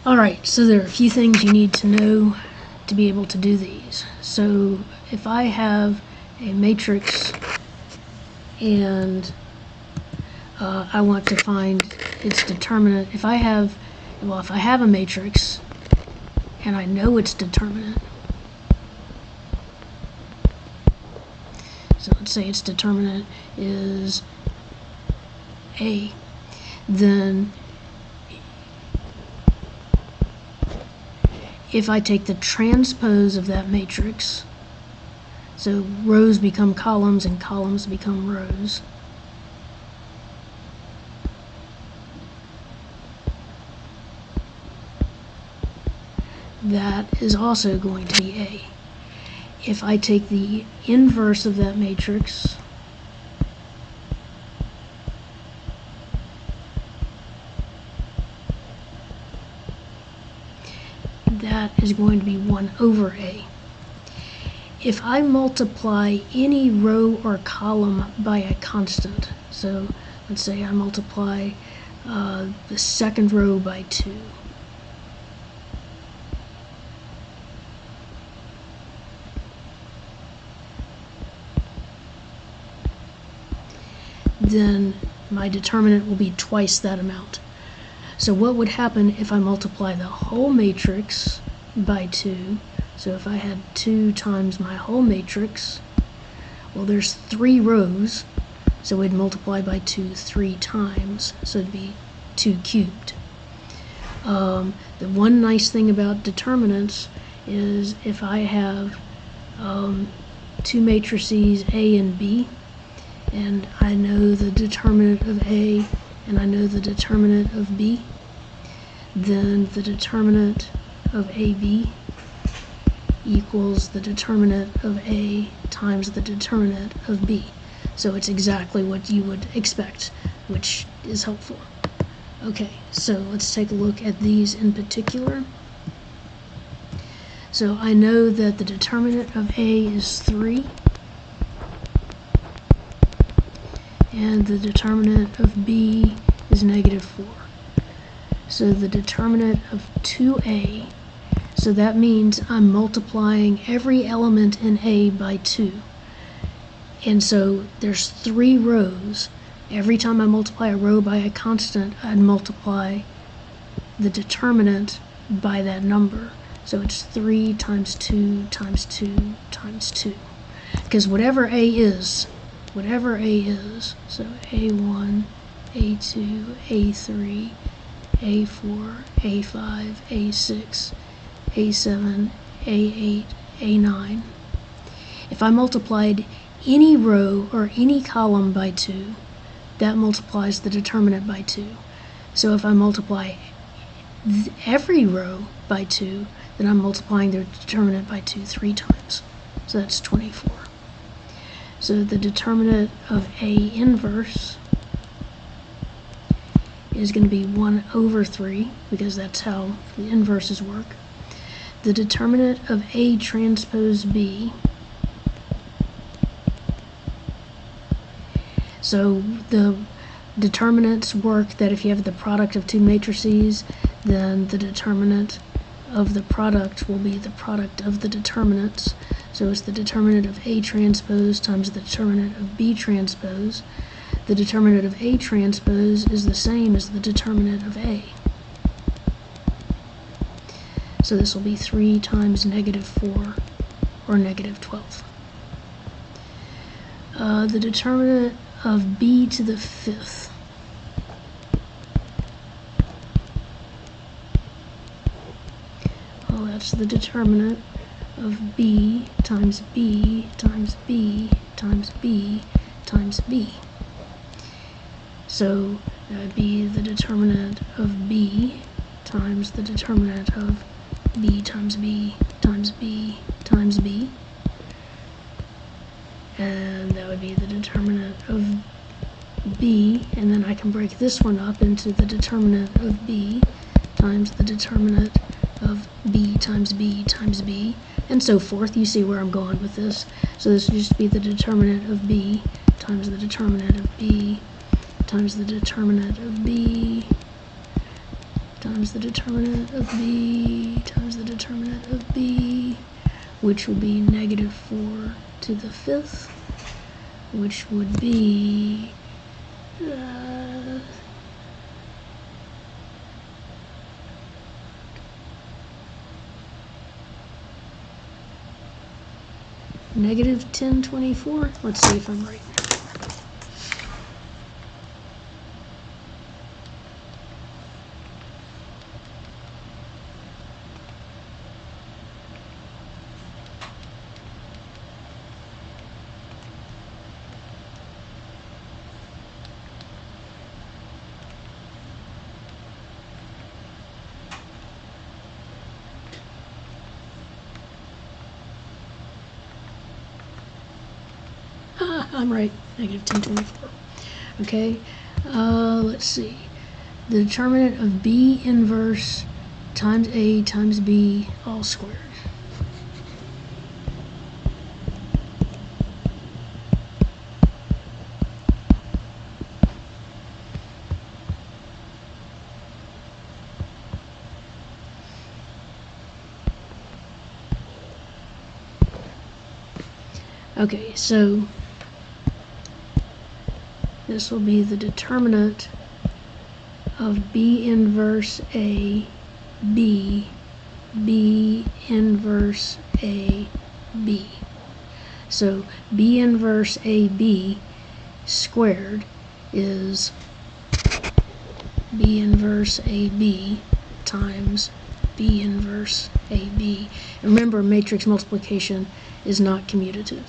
Alright, so there are a few things you need to know to be able to do these. So if I have a matrix and I want to find its determinant, if I have a matrix and I know its determinant, so let's say its determinant is A, then if I take the transpose of that matrix, so rows become columns and columns become rows, that is also going to be A. If I take the inverse of that matrix, that is going to be 1 over A. If I multiply any row or column by a constant, so let's say I multiply the second row by 2, then my determinant will be twice that amount. So what would happen if I multiply the whole matrix by 2? So if I had 2 times my whole matrix, well, there's 3 rows, so we'd multiply by 2 3 times, so it'd be 2 cubed. The one nice thing about determinants is if I have 2 matrices A and B, and I know the determinant of A and I know the determinant of B, then the determinant of AB equals the determinant of A times the determinant of B. So it's exactly what you would expect, which is helpful. Okay, so let's take a look at these in particular. So I know that the determinant of A is 3, and the determinant of B is -4. So the determinant of 2A, so that means I'm multiplying every element in A by 2. And so there's 3 rows. Every time I multiply a row by a constant, I'd multiply the determinant by that number. So it's 3 times 2 times 2 times 2. Because whatever A is, so A1, A2, A3, A4, A5, A6, A7, A8, A9. If I multiplied any row or any column by 2, that multiplies the determinant by 2. So if I multiply every row by 2, then I'm multiplying the determinant by 2 3 times. So that's 24. So the determinant of A inverse is going to be 1 over 3, because that's how the inverses work. The determinant of A transpose B, so the determinants work that if you have the product of 2 matrices, then the determinant of the product will be the product of the determinants. So it's the determinant of A transpose times the determinant of B transpose. The determinant of A transpose is the same as the determinant of A. So this will be 3 times -4, or -12. The determinant of B to the 5th. Well, that's the determinant of B times B times B times B times B. So that would be the determinant of B times the determinant of B times B times B times B. And that would be the determinant of B, and then I can break this one up into the determinant of B times the determinant of B times B times B, and so forth. You see where I'm going with this. So this would just be the determinant of B times the determinant of B times the determinant of B times the determinant of B times the determinant of B, which will be negative 4 to the 5th, which would be negative 1024. Let's see if I'm right. I'm right, negative 1024. Okay, let's see. The determinant of B inverse times A times B all squared. Okay, so this will be the determinant of B inverse A, B, B inverse A, B. So B inverse AB squared is B inverse AB times B inverse AB. And remember, matrix multiplication is not commutative.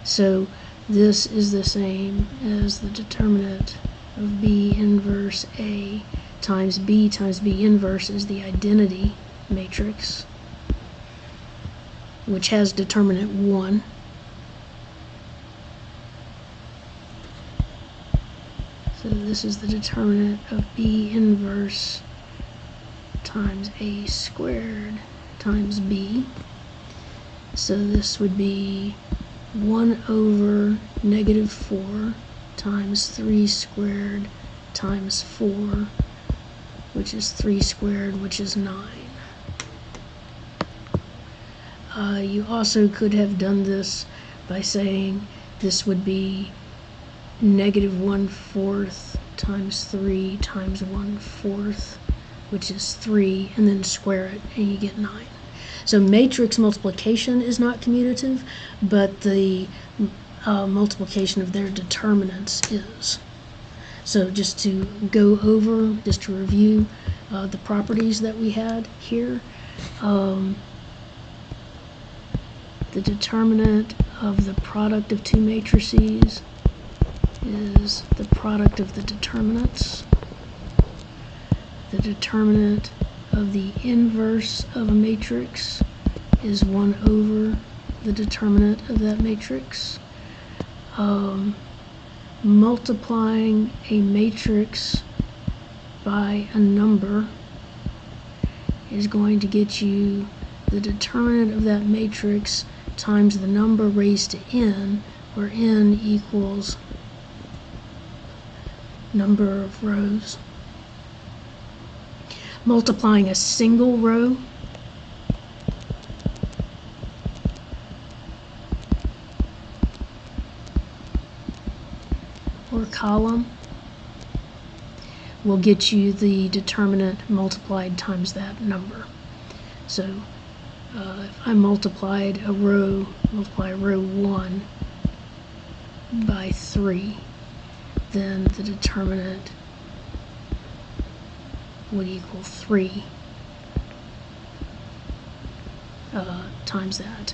So this is the same as the determinant of B inverse A times B inverse is the identity matrix, which has determinant 1. So this is the determinant of B inverse times A squared times B. So this would be 1 over negative 4 times 3 squared times 4, which is 3 squared, which is 9. You also could have done this by saying this would be negative 1/4 times 3 times 1/4, which is 3, and then square it, and you get 9. So matrix multiplication is not commutative, but the multiplication of their determinants is. So just to go over, just to review the properties that we had here, the determinant of the product of two matrices is the product of the determinants. The determinant of the inverse of a matrix is 1 over the determinant of that matrix. Multiplying a matrix by a number is going to get you the determinant of that matrix times the number raised to n, where n equals number of rows. Multiplying a single row or column will get you the determinant multiplied times that number. So if I multiply row 1 by 3, then the determinant would equal 3 times that.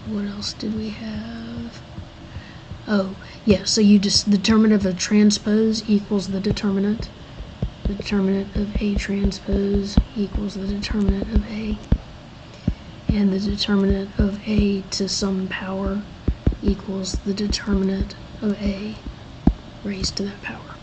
What else did we have? Oh, yeah, so you just, the determinant of a transpose equals the determinant. The determinant of A transpose equals the determinant of A. And the determinant of A to some power equals the determinant of A raised to that power.